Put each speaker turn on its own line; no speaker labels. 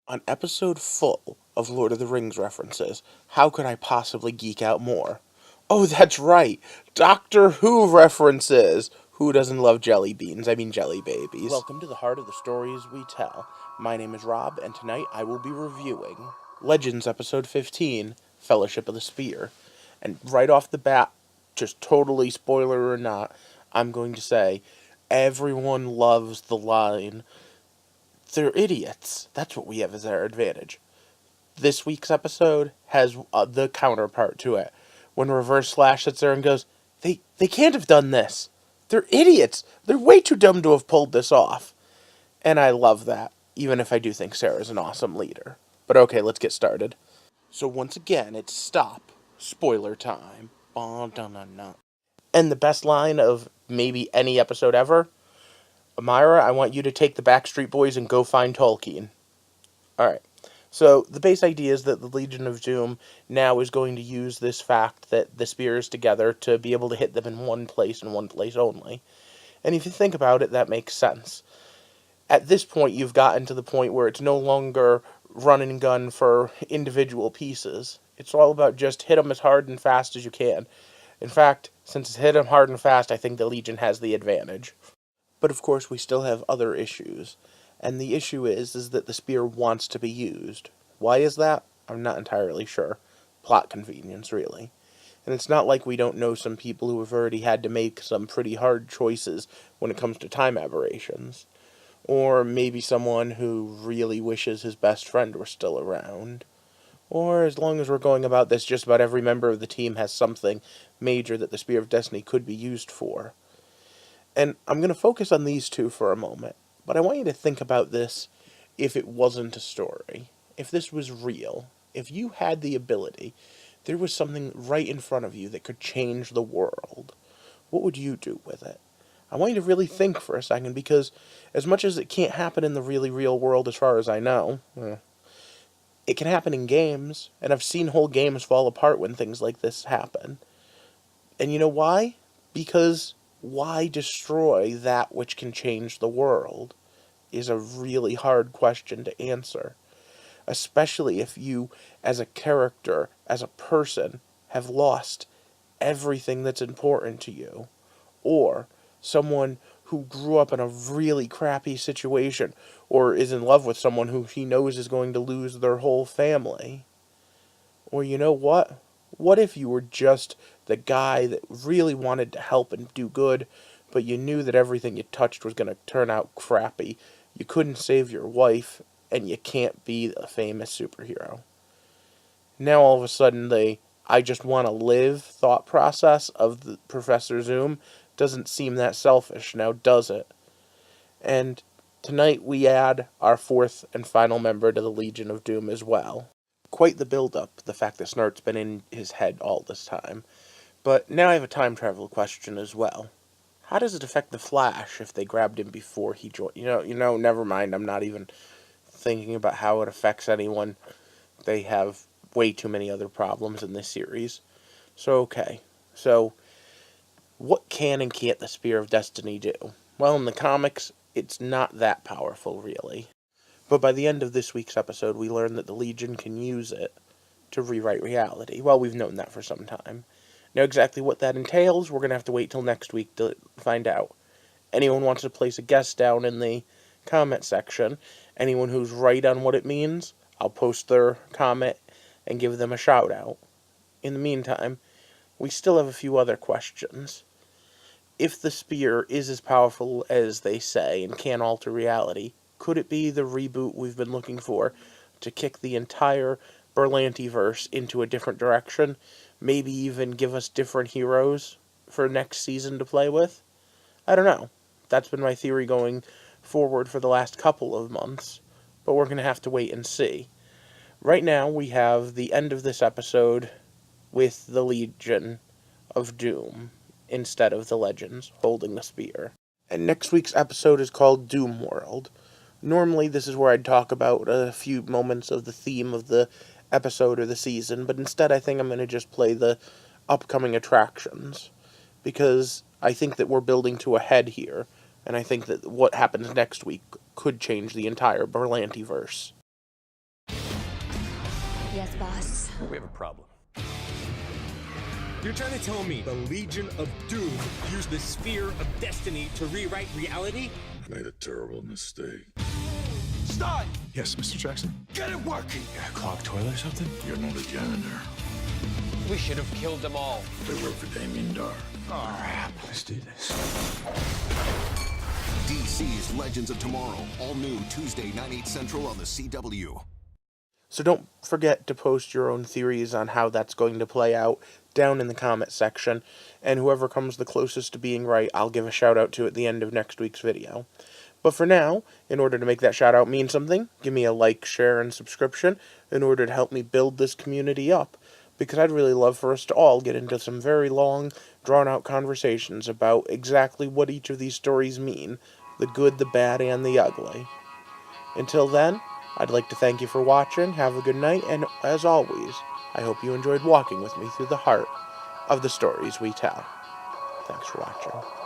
An episode full of Lord of the Rings references. How could I possibly geek out more? Oh, that's right! Doctor Who references! Who doesn't love jelly beans? I mean jelly babies. Welcome to the heart of the stories we tell. My name is Rob, and tonight I will be reviewing Legends Episode 15, Fellowship of the Spear. And right off the bat, just totally spoiler or not, I'm going to say everyone loves the line, "They're idiots." That's what we have as our advantage. This week's episode has the counterpart to it. When Reverse Slash sits there and goes, they can't have done this. They're idiots. They're way too dumb to have pulled this off. And I love that, even if I do think Sarah's an awesome leader. But okay, let's get started. So once again, it's stop. Spoiler time. And the best line of maybe any episode ever, Amira, I want you to take the Backstreet Boys and go find Tolkien. Alright. So the base idea is that the Legion of Doom now is going to use this fact that the spears together to be able to hit them in one place and one place only. And if you think about it, that makes sense. At this point, you've gotten to the point where it's no longer run and gun for individual pieces. It's all about just hit them as hard and fast as you can. In fact, since it's hit them hard and fast, I think the Legion has the advantage. But of course, we still have other issues. And the issue is that the spear wants to be used. Why is that? I'm not entirely sure. Plot convenience, really. And it's not like we don't know some people who have already had to make some pretty hard choices when it comes to time aberrations. Or maybe someone who really wishes his best friend were still around. Or, as long as we're going about this, just about every member of the team has something major that the Spear of Destiny could be used for. And I'm going to focus on these two for a moment. But I want you to think about this if it wasn't a story. If this was real. If you had the ability, there was something right in front of you that could change the world. What would you do with it? I want you to really think for a second, because as much as it can't happen in the really real world as far as I know, it can happen in games, and I've seen whole games fall apart when things like this happen. And you know why? Because why destroy that which can change the world is a really hard question to answer. Especially if you, as a character, as a person, have lost everything that's important to you. Or someone who grew up in a really crappy situation, or is in love with someone who he knows is going to lose their whole family. Or you know what? What if you were just the guy that really wanted to help and do good, but you knew that everything you touched was going to turn out crappy? You couldn't save your wife, and you can't be a famous superhero. Now all of a sudden the "I just want to live" thought process of the Professor Zoom doesn't seem that selfish now, does it? And tonight we add our fourth and final member to the Legion of Doom as well. Quite the build-up, the fact that Snart's been in his head all this time. But now I have a time travel question as well. How does it affect the Flash if they grabbed him before he joined? Never mind, I'm not even thinking about how it affects anyone. They have way too many other problems in this series. So, what can and can't the Spear of Destiny do? Well, in the comics, it's not that powerful, really. But by the end of this week's episode, we learn that the Legion can use it to rewrite reality. Well, we've known that for some time. Now, exactly what that entails, we're going to have to wait till next week to find out. Anyone wants to place a guess down in the comment section. Anyone who's right on what it means, I'll post their comment and give them a shout out. In the meantime, we still have a few other questions. If the spear is as powerful as they say and can alter reality, could it be the reboot we've been looking for to kick the entire Berlantiverse into a different direction? Maybe even give us different heroes for next season to play with? I don't know. That's been my theory going forward for the last couple of months, but we're going to have to wait and see. Right now, we have the end of this episode with the Legion of Doom instead of the Legends holding the spear. And next week's episode is called Doom World. Normally, this is where I'd talk about a few moments of the theme of the episode or the season, but instead I think I'm going to just play the upcoming attractions, because I think that we're building to a head here, and I think that what happens next week could change the entire Berlantiverse.
Yes, boss.
We have a problem. You're trying to tell me the Legion of Doom used the Sphere of Destiny to rewrite reality?
Made a terrible mistake.
Stein!
Yes, Mr. Jackson?
Get it working!
A clogged toilet or something? You're not a janitor.
We should have killed them all.
They work for Damien Dar. Oh, crap. Let's do this.
DC's Legends of Tomorrow, all new Tuesday, 9/8 Central on the CW.
So don't forget to post your own theories on how that's going to play out down in the comment section, and whoever comes the closest to being right, I'll give a shout out to at the end of next week's video. But for now, in order to make that shout out mean something, give me a like, share, and subscription in order to help me build this community up, because I'd really love for us to all get into some very long, drawn-out conversations about exactly what each of these stories mean, the good, the bad, and the ugly. Until then, I'd like to thank you for watching, have a good night, and as always, I hope you enjoyed walking with me through the heart of the stories we tell. Thanks for watching.